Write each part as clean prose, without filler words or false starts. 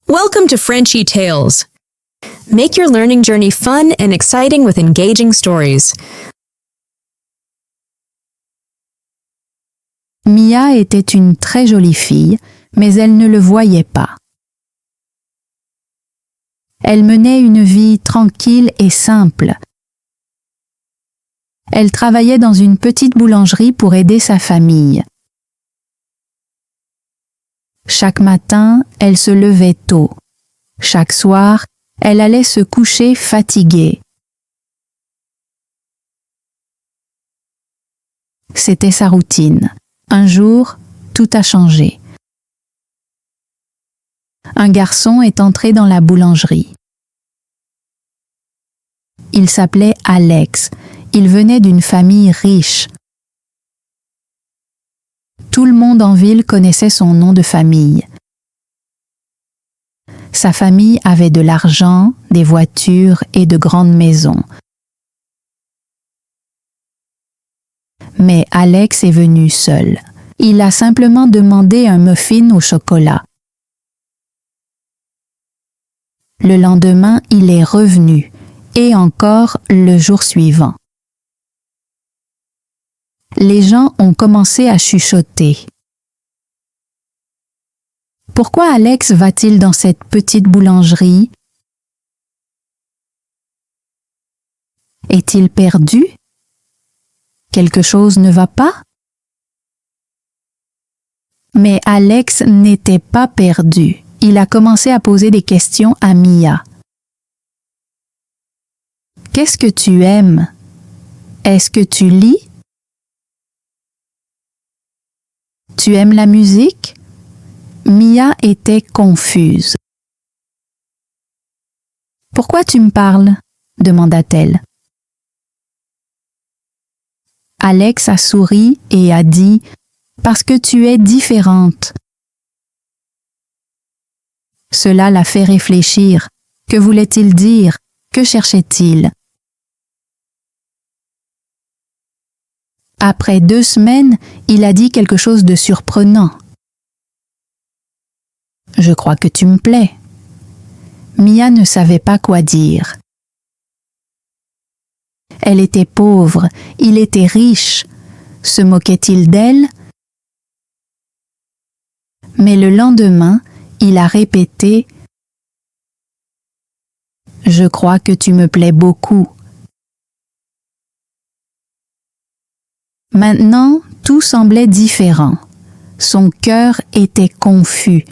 Welcome to Frenchy Tales. Make your learning journey fun and exciting with engaging stories. Mia était une très jolie fille, mais elle ne le voyait pas. Elle menait une vie tranquille et simple. Elle travaillait dans une petite boulangerie pour aider sa famille. Chaque matin, elle se levait tôt. Chaque soir, elle allait se coucher fatiguée. C'était sa routine. Un jour, tout a changé. Un garçon est entré dans la boulangerie. Il s'appelait Alex. Il venait d'une famille riche. Tout le monde en ville connaissait son nom de famille. Sa famille avait de l'argent, des voitures et de grandes maisons. Mais Alex est venu seul. Il a simplement demandé un muffin au chocolat. Le lendemain, il est revenu, et encore le jour suivant. Les gens ont commencé à chuchoter. Pourquoi Alex va-t-il dans cette petite boulangerie? Est-il perdu? Quelque chose ne va pas? Mais Alex n'était pas perdu. Il a commencé à poser des questions à Mia. Qu'est-ce que tu aimes? Est-ce que tu lis? Tu aimes la musique? Mia était confuse. Pourquoi tu me parles? Demanda-t-elle. Alex a souri et a dit « Parce que tu es différente ». Cela l'a fait réfléchir. Que voulait-il dire? Que cherchait-il? Après 2 semaines, il a dit quelque chose de surprenant. « Je crois que tu me plais ». Mia ne savait pas quoi dire. Elle était pauvre, il était riche. Se moquait-il d'elle? Mais le lendemain, il a répété « Je crois que tu me plais beaucoup ». Maintenant, tout semblait différent. Son cœur était confus.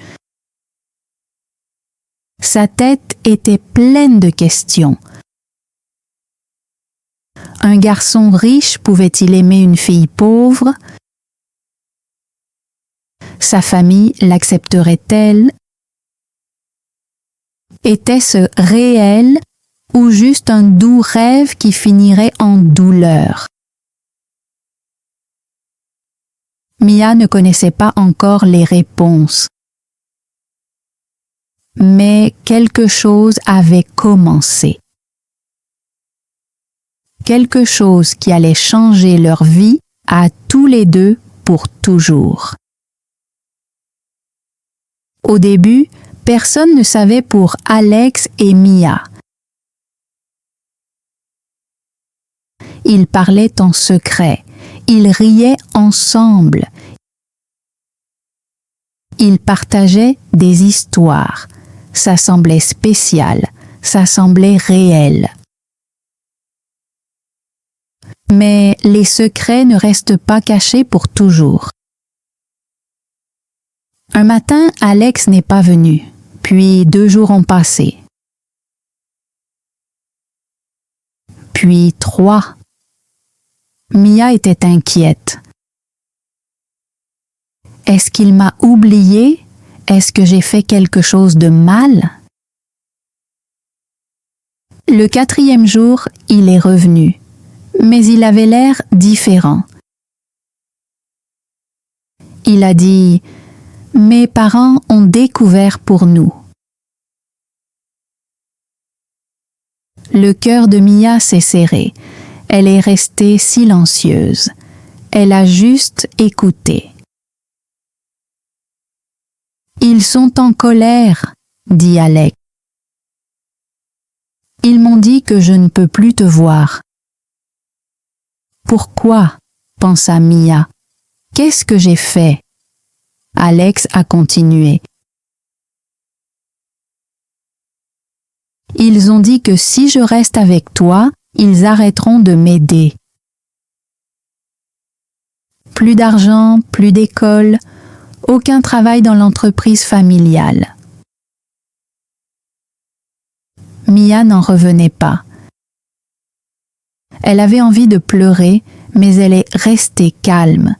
Sa tête était pleine de questions. Un garçon riche pouvait-il aimer une fille pauvre? Sa famille l'accepterait-elle? Était-ce réel ou juste un doux rêve qui finirait en douleur? Mia ne connaissait pas encore les réponses. Mais quelque chose avait commencé. Quelque chose qui allait changer leur vie à tous les deux pour toujours. Au début, personne ne savait pour Alex et Mia. Ils parlaient en secret. Ils riaient ensemble. Ils partageaient des histoires. Ça semblait spécial, ça semblait réel. Mais les secrets ne restent pas cachés pour toujours. Un matin, Alex n'est pas venu, puis 2 jours ont passé. Puis 3. Mia était inquiète. Est-ce qu'il m'a oublié? Est-ce que j'ai fait quelque chose de mal? Le 4e jour, il est revenu, mais il avait l'air différent. Il a dit « Mes parents ont découvert pour nous ». Le cœur de Mia s'est serré. Elle est restée silencieuse. Elle a juste écouté. Ils sont en colère. dit Alex. Ils m'ont dit que je ne peux plus te voir. Pourquoi? Pensa Mia. Qu'est-ce que j'ai fait? Alex a continué. Ils ont dit que si je reste avec toi, ils arrêteront de m'aider. Plus d'argent, plus d'école, aucun travail dans l'entreprise familiale. Mia n'en revenait pas. Elle avait envie de pleurer, mais elle est restée calme.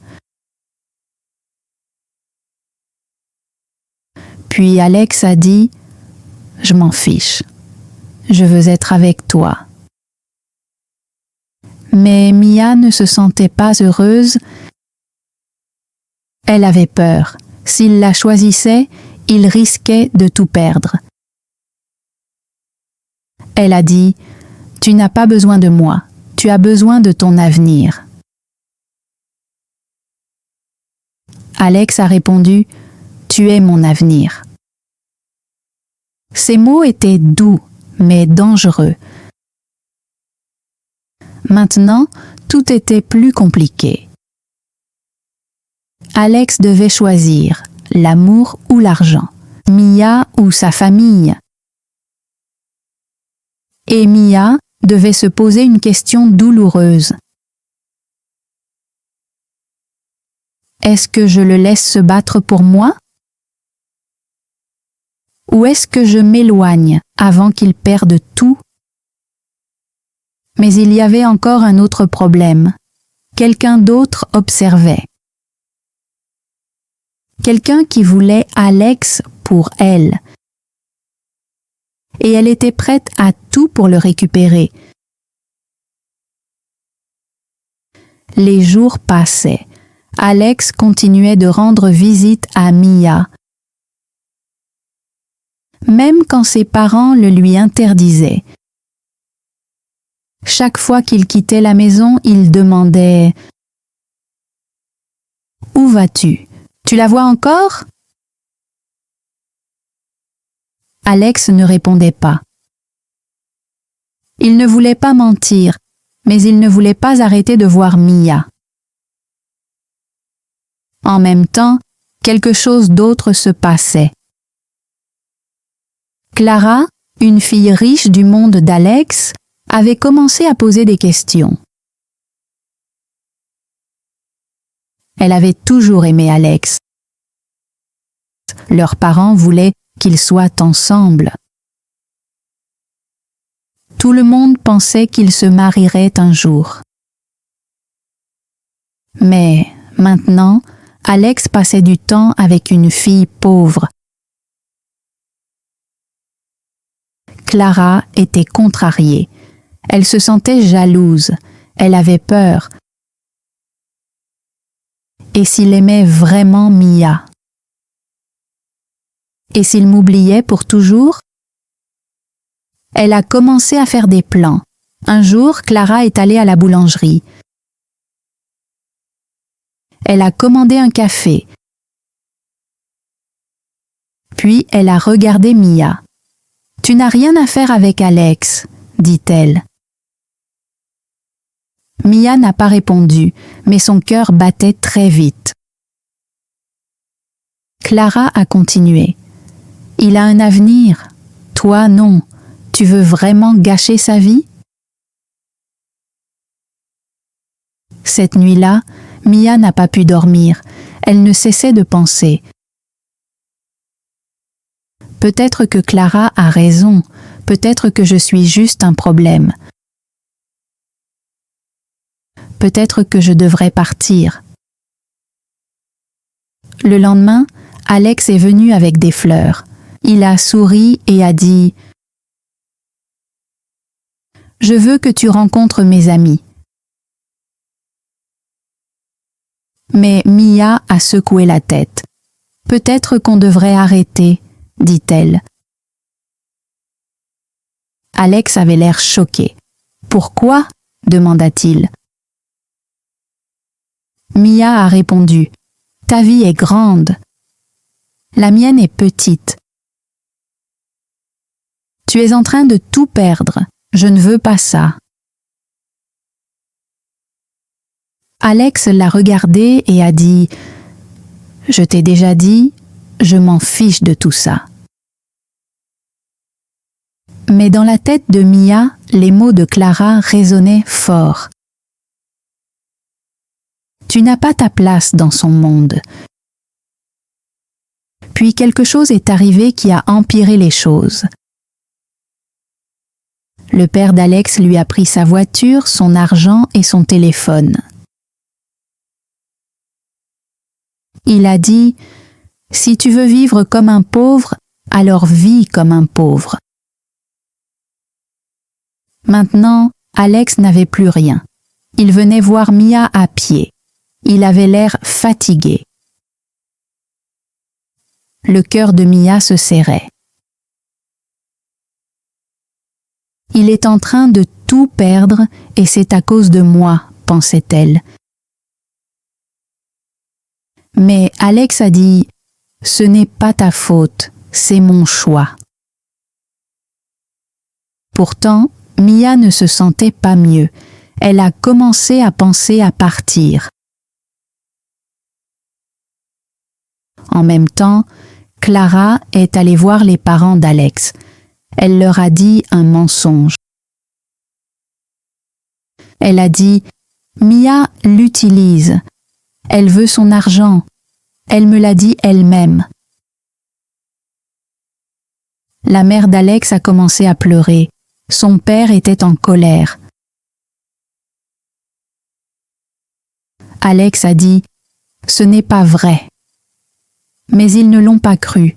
Puis Alex a dit « Je m'en fiche. Je veux être avec toi. » Mais Mia ne se sentait pas heureuse. Elle avait peur. S'il la choisissait, il risquait de tout perdre. Elle a dit « Tu n'as pas besoin de moi. Tu as besoin de ton avenir. » Alex a répondu « Tu es mon avenir. » Ces mots étaient doux, mais dangereux. Maintenant, tout était plus compliqué. Alex devait choisir l'amour ou l'argent, Mia ou sa famille. Et Mia devait se poser une question douloureuse. Est-ce que je le laisse se battre pour moi? Ou est-ce que je m'éloigne avant qu'il perde tout? Mais il y avait encore un autre problème. Quelqu'un d'autre observait. Quelqu'un qui voulait Alex pour elle. Et elle était prête à tout pour le récupérer. Les jours passaient. Alex continuait de rendre visite à Mia, même quand ses parents le lui interdisaient. Chaque fois qu'il quittait la maison, il demandait « Où vas-tu? Tu la vois encore ?» Alex ne répondait pas. Il ne voulait pas mentir, mais il ne voulait pas arrêter de voir Mia. En même temps, quelque chose d'autre se passait. Clara, une fille riche du monde d'Alex, avait commencé à poser des questions. Elle avait toujours aimé Alex. Leurs parents voulaient qu'ils soient ensemble. Tout le monde pensait qu'ils se marieraient un jour. Mais maintenant, Alex passait du temps avec une fille pauvre. Clara était contrariée. Elle se sentait jalouse. Elle avait peur. Et s'il aimait vraiment Mia? Et s'il m'oubliait pour toujours? Elle a commencé à faire des plans. Un jour, Clara est allée à la boulangerie. Elle a commandé un café. Puis elle a regardé Mia. « Tu n'as rien à faire avec Alex, » dit-elle. Mia n'a pas répondu, mais son cœur battait très vite. Clara a continué. « Il a un avenir. Toi, non. Tu veux vraiment gâcher sa vie? » Cette nuit-là, Mia n'a pas pu dormir. Elle ne cessait de penser. Peut-être que Clara a raison. Peut-être que je suis juste un problème. Peut-être que je devrais partir. Le lendemain, Alex est venu avec des fleurs. Il a souri et a dit « Je veux que tu rencontres mes amis. » Mais Mia a secoué la tête. « Peut-être qu'on devrait arrêter, » dit-elle. Alex avait l'air choqué. « Pourquoi ?» demanda-t-il. Mia a répondu « Ta vie est grande. La mienne est petite. Tu es en train de tout perdre. Je ne veux pas ça. Alex l'a regardé et a dit « Je t'ai déjà dit, je m'en fiche de tout ça. » Mais dans la tête de Mia, les mots de Clara résonnaient fort. Tu n'as pas ta place dans son monde. Puis quelque chose est arrivé qui a empiré les choses. Le père d'Alex lui a pris sa voiture, son argent et son téléphone. Il a dit « Si tu veux vivre comme un pauvre, alors vis comme un pauvre. » Maintenant, Alex n'avait plus rien. Il venait voir Mia à pied. Il avait l'air fatigué. Le cœur de Mia se serrait. Il est en train de tout perdre et c'est à cause de moi, pensait-elle. Mais Alex a dit « Ce n'est pas ta faute, c'est mon choix. » Pourtant, Mia ne se sentait pas mieux. Elle a commencé à penser à partir. En même temps, Clara est allée voir les parents d'Alex. Elle leur a dit un mensonge. Elle a dit « Mia l'utilise. Elle veut son argent. Elle me l'a dit elle-même. » La mère d'Alex a commencé à pleurer. Son père était en colère. Alex a dit « Ce n'est pas vrai. » Mais ils ne l'ont pas cru.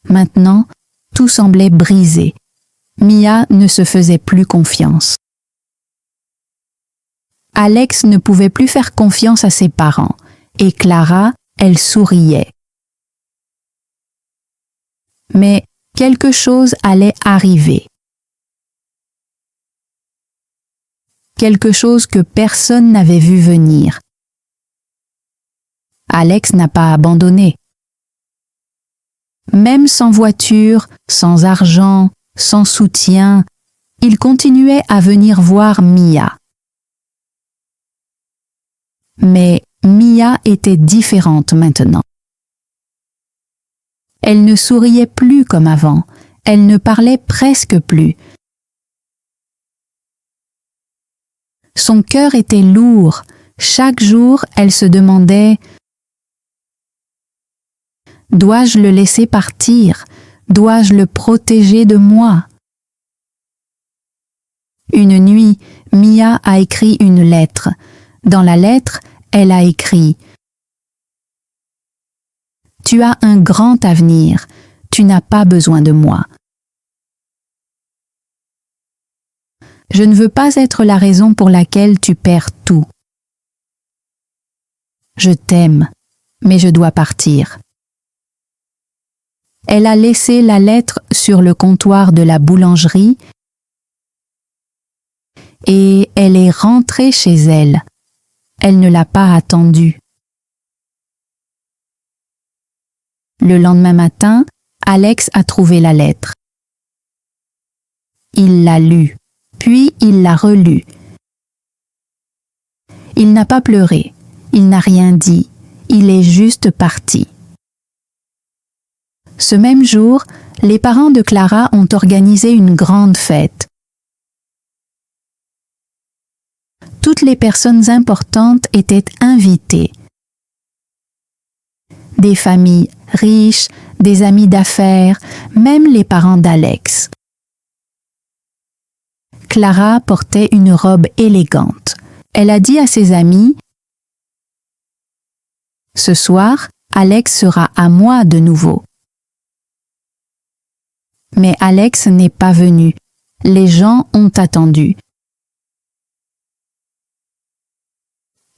Maintenant, tout semblait brisé. Mia ne se faisait plus confiance. Alex ne pouvait plus faire confiance à ses parents, et Clara, elle souriait. Mais quelque chose allait arriver. Quelque chose que personne n'avait vu venir. Alex n'a pas abandonné. Même sans voiture, sans argent, sans soutien, il continuait à venir voir Mia. Mais Mia était différente maintenant. Elle ne souriait plus comme avant, elle ne parlait presque plus. Son cœur était lourd, chaque jour elle se demandait « Dois-je le laisser partir? Dois-je le protéger de moi? » Une nuit, Mia a écrit une lettre. Dans la lettre, elle a écrit « Tu as un grand avenir, tu n'as pas besoin de moi. Je ne veux pas être la raison pour laquelle tu perds tout. Je t'aime, mais je dois partir. » Elle a laissé la lettre sur le comptoir de la boulangerie et elle est rentrée chez elle. Elle ne l'a pas attendue. Le lendemain matin, Alex a trouvé la lettre. Il l'a lue, puis il l'a relue. Il n'a pas pleuré, il n'a rien dit, il est juste parti. Ce même jour, les parents de Clara ont organisé une grande fête. Toutes les personnes importantes étaient invitées. Des familles riches, des amis d'affaires, même les parents d'Alex. Clara portait une robe élégante. Elle a dit à ses amis « Ce soir, Alex sera à moi de nouveau. » Mais Alex n'est pas venu. Les gens ont attendu.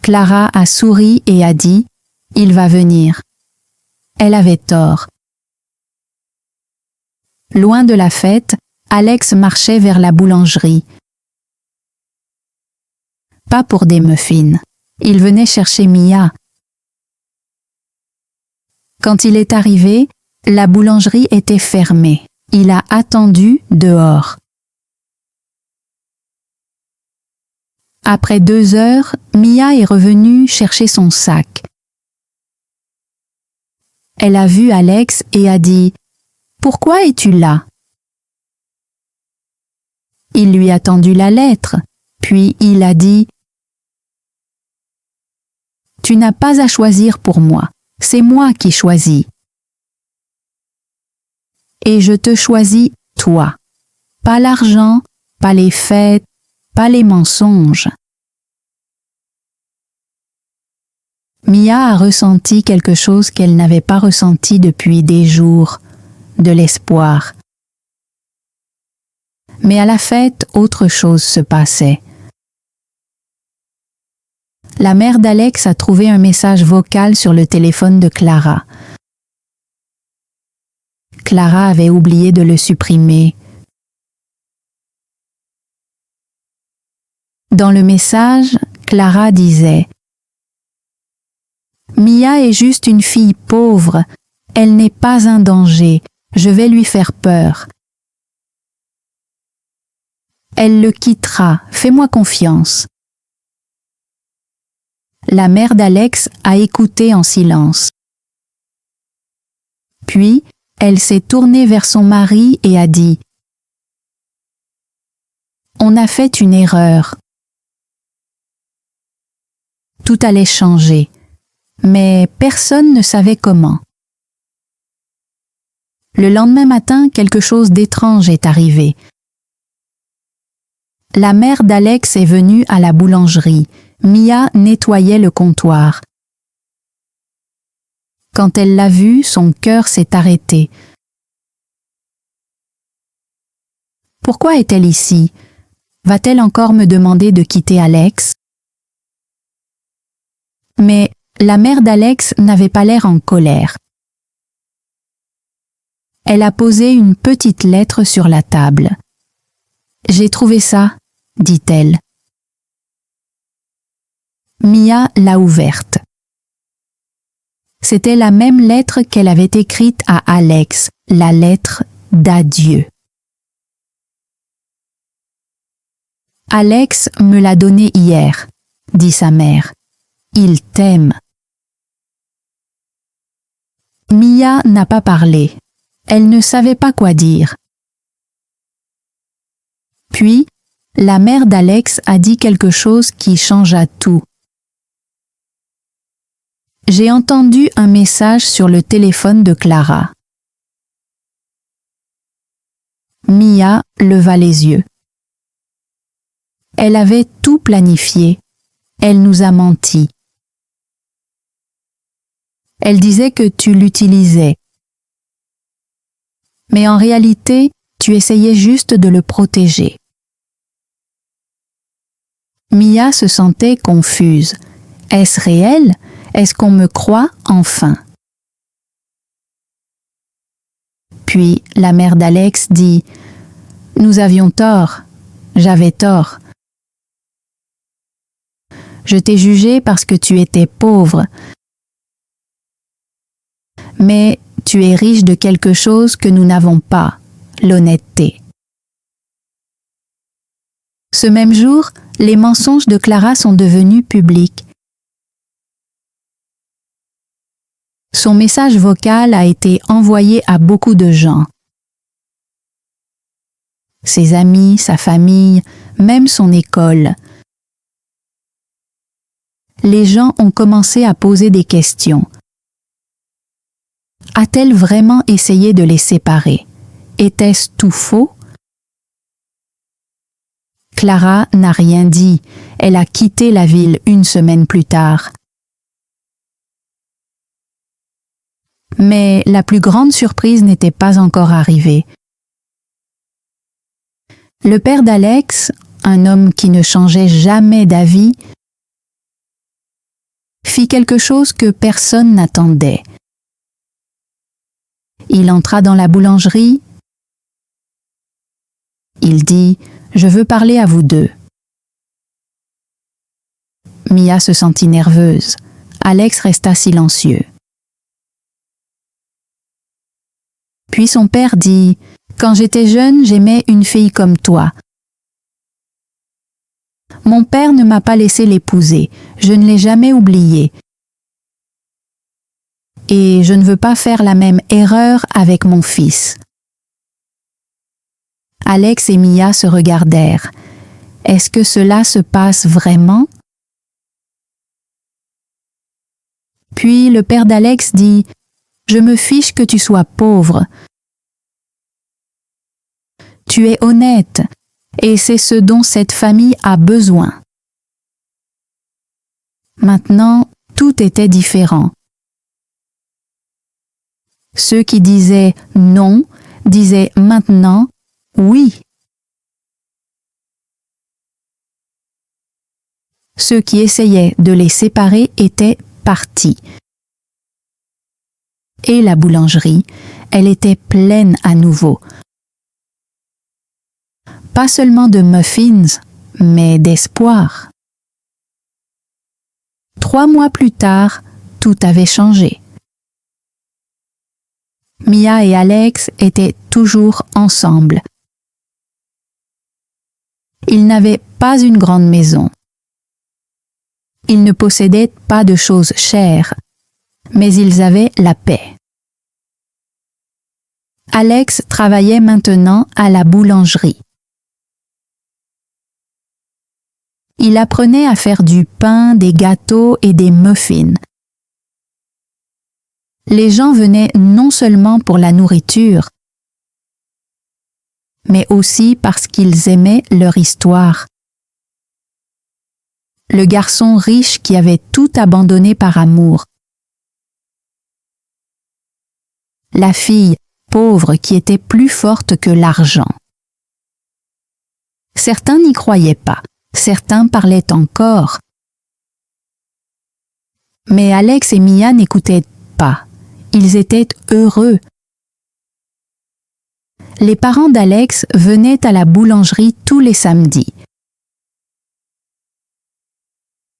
Clara a souri et a dit « Il va venir ». Elle avait tort. Loin de la fête, Alex marchait vers la boulangerie. Pas pour des muffins. Il venait chercher Mia. Quand il est arrivé, La boulangerie était fermée. Il a attendu dehors. Après 2 heures, Mia est revenue chercher son sac. Elle a vu Alex et a dit « Pourquoi es-tu là ?» Il lui a tendu la lettre, puis il a dit « Tu n'as pas à choisir pour moi, c'est moi qui choisis. Et je te choisis toi, pas l'argent, pas les fêtes, pas les mensonges. » Mia a ressenti quelque chose qu'elle n'avait pas ressenti depuis des jours, de l'espoir. Mais à la fête, autre chose se passait. La mère d'Alex a trouvé un message vocal sur le téléphone de Clara. Clara avait oublié de le supprimer. Dans le message, Clara disait « Mia est juste une fille pauvre, elle n'est pas un danger, je vais lui faire peur. Elle le quittera, fais-moi confiance. » La mère d'Alex a écouté en silence. Puis, elle s'est tournée vers son mari et a dit « On a fait une erreur. » Tout allait changer, mais personne ne savait comment. Le lendemain matin, quelque chose d'étrange est arrivé. La mère d'Alex est venue à la boulangerie. Mia nettoyait le comptoir. Quand elle l'a vue, son cœur s'est arrêté. Pourquoi est-elle ici? Va-t-elle encore me demander de quitter Alex? Mais la mère d'Alex n'avait pas l'air en colère. Elle a posé une petite lettre sur la table. « J'ai trouvé ça », dit-elle. Mia l'a ouverte. C'était la même lettre qu'elle avait écrite à Alex, la lettre d'adieu. « Alex me l'a donnée hier », dit sa mère. « Il t'aime. » Mia n'a pas parlé. Elle ne savait pas quoi dire. Puis, la mère d'Alex a dit quelque chose qui changea tout. « J'ai entendu un message sur le téléphone de Clara. » Mia leva les yeux. Elle avait tout planifié. Elle nous a menti. Elle disait que tu l'utilisais. Mais en réalité, tu essayais juste de le protéger. Mia se sentait confuse. Est-ce réel? Est-ce qu'on me croit enfin? Puis la mère d'Alex dit « Nous avions tort, j'avais tort. Je t'ai jugé parce que tu étais pauvre. Mais tu es riche de quelque chose que nous n'avons pas, l'honnêteté. » Ce même jour, les mensonges de Clara sont devenus publics. Son message vocal a été envoyé à beaucoup de gens. Ses amis, sa famille, même son école. Les gens ont commencé à poser des questions. A-t-elle vraiment essayé de les séparer? Était-ce tout faux? Clara n'a rien dit. Elle a quitté la ville une semaine plus tard. Mais la plus grande surprise n'était pas encore arrivée. Le père d'Alex, un homme qui ne changeait jamais d'avis, fit quelque chose que personne n'attendait. Il entra dans la boulangerie. Il dit « Je veux parler à vous deux. » Mia se sentit nerveuse. Alex resta silencieux. Puis son père dit « Quand j'étais jeune, j'aimais une fille comme toi. Mon père ne m'a pas laissé l'épouser, je ne l'ai jamais oubliée. Et je ne veux pas faire la même erreur avec mon fils. » Alex et Mia se regardèrent. Est-ce que cela se passe vraiment? Puis le père d'Alex dit « Je me fiche que tu sois pauvre. Tu es honnête et c'est ce dont cette famille a besoin. » Maintenant, tout était différent. Ceux qui disaient non disaient maintenant oui. Ceux qui essayaient de les séparer étaient partis. Et la boulangerie, elle était pleine à nouveau. Pas seulement de muffins, mais d'espoir. 3 mois plus tard, tout avait changé. Mia et Alex étaient toujours ensemble. Ils n'avaient pas une grande maison. Ils ne possédaient pas de choses chères, mais ils avaient la paix. Alex travaillait maintenant à la boulangerie. Il apprenait à faire du pain, des gâteaux et des muffins. Les gens venaient non seulement pour la nourriture, mais aussi parce qu'ils aimaient leur histoire. Le garçon riche qui avait tout abandonné par amour. La fille pauvre qui était plus forte que l'argent. Certains n'y croyaient pas, certains parlaient encore. Mais Alex et Mia n'écoutaient pas, ils étaient heureux. Les parents d'Alex venaient à la boulangerie tous les samedis.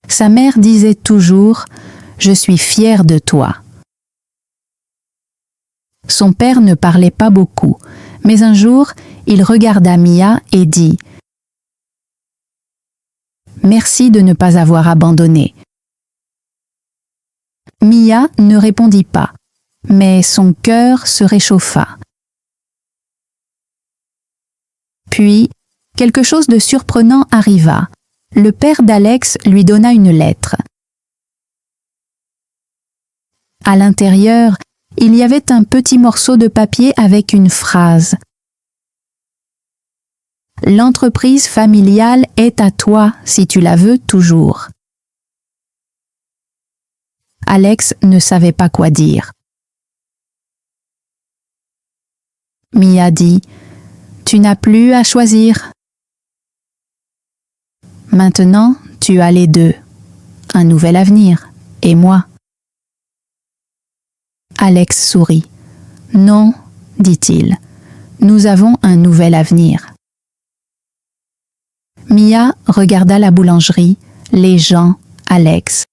Sa mère disait toujours « Je suis fière de toi ». Son père ne parlait pas beaucoup, mais un jour, il regarda Mia et dit « Merci de ne pas avoir abandonné ». Mia ne répondit pas, mais son cœur se réchauffa. Puis, quelque chose de surprenant arriva. Le père d'Alex lui donna une lettre. À l'intérieur, il y avait un petit morceau de papier avec une phrase. « L'entreprise familiale est à toi si tu la veux toujours. » Alex ne savait pas quoi dire. Mia dit « Tu n'as plus à choisir. Maintenant, tu as les deux, un nouvel avenir, et moi. » Alex sourit. « Non, dit-il, nous avons un nouvel avenir. » Mia regarda la boulangerie, les gens, Alex.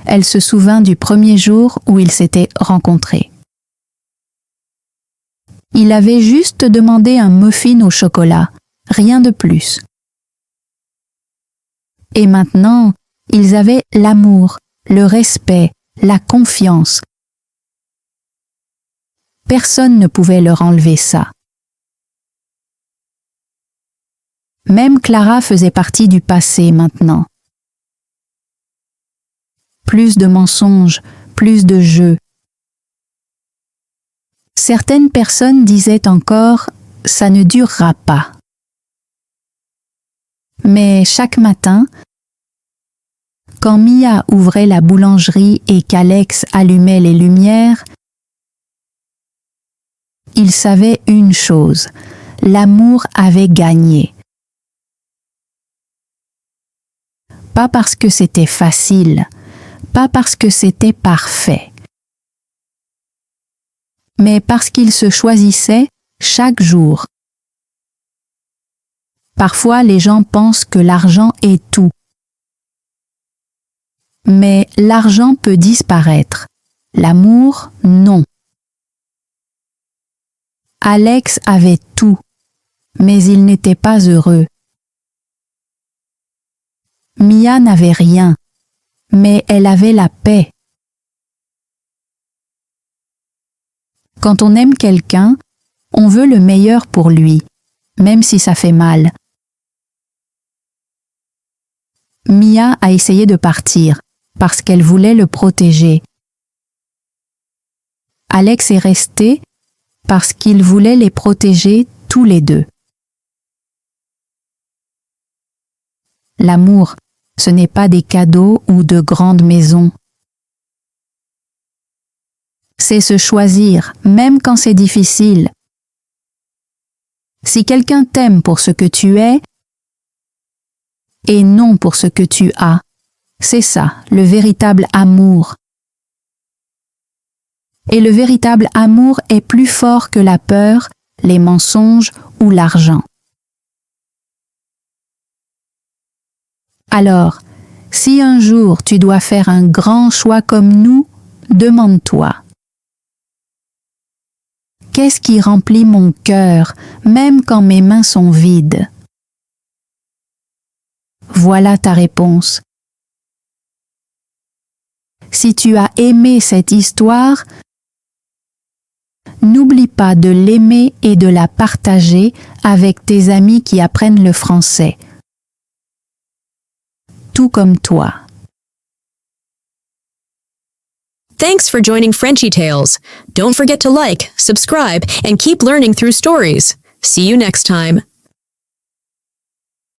Elle se souvint du premier jour où ils s'étaient rencontrés. Il avait juste demandé un muffin au chocolat, rien de plus. Et maintenant, ils avaient l'amour, le respect, la confiance. Personne ne pouvait leur enlever ça. Même Clara faisait partie du passé maintenant. Plus de mensonges, plus de jeux. Certaines personnes disaient encore « ça ne durera pas ». Mais chaque matin, quand Mia ouvrait la boulangerie et qu'Alex allumait les lumières, il savait une chose, l'amour avait gagné. Pas parce que c'était facile, pas parce que c'était parfait, mais parce qu'ils se choisissaient chaque jour. Parfois, les gens pensent que l'argent est tout. Mais l'argent peut disparaître. L'amour, non. Alex avait tout, mais il n'était pas heureux. Mia n'avait rien, mais elle avait la paix. Quand on aime quelqu'un, on veut le meilleur pour lui, même si ça fait mal. Mia a essayé de partir parce qu'elle voulait le protéger. Alex est resté parce qu'il voulait les protéger tous les deux. L'amour, ce n'est pas des cadeaux ou de grandes maisons. C'est se choisir, même quand c'est difficile. Si quelqu'un t'aime pour ce que tu es et non pour ce que tu as, c'est ça, le véritable amour. Et le véritable amour est plus fort que la peur, les mensonges ou l'argent. Alors, si un jour tu dois faire un grand choix comme nous, demande-toi: qu'est-ce qui remplit mon cœur, même quand mes mains sont vides? Voilà ta réponse. Si tu as aimé cette histoire, n'oublie pas de l'aimer et de la partager avec tes amis qui apprennent le français, tout comme toi. Thanks for joining Frenchy Tales. Don't forget to like, subscribe, and keep learning through stories. See you next time.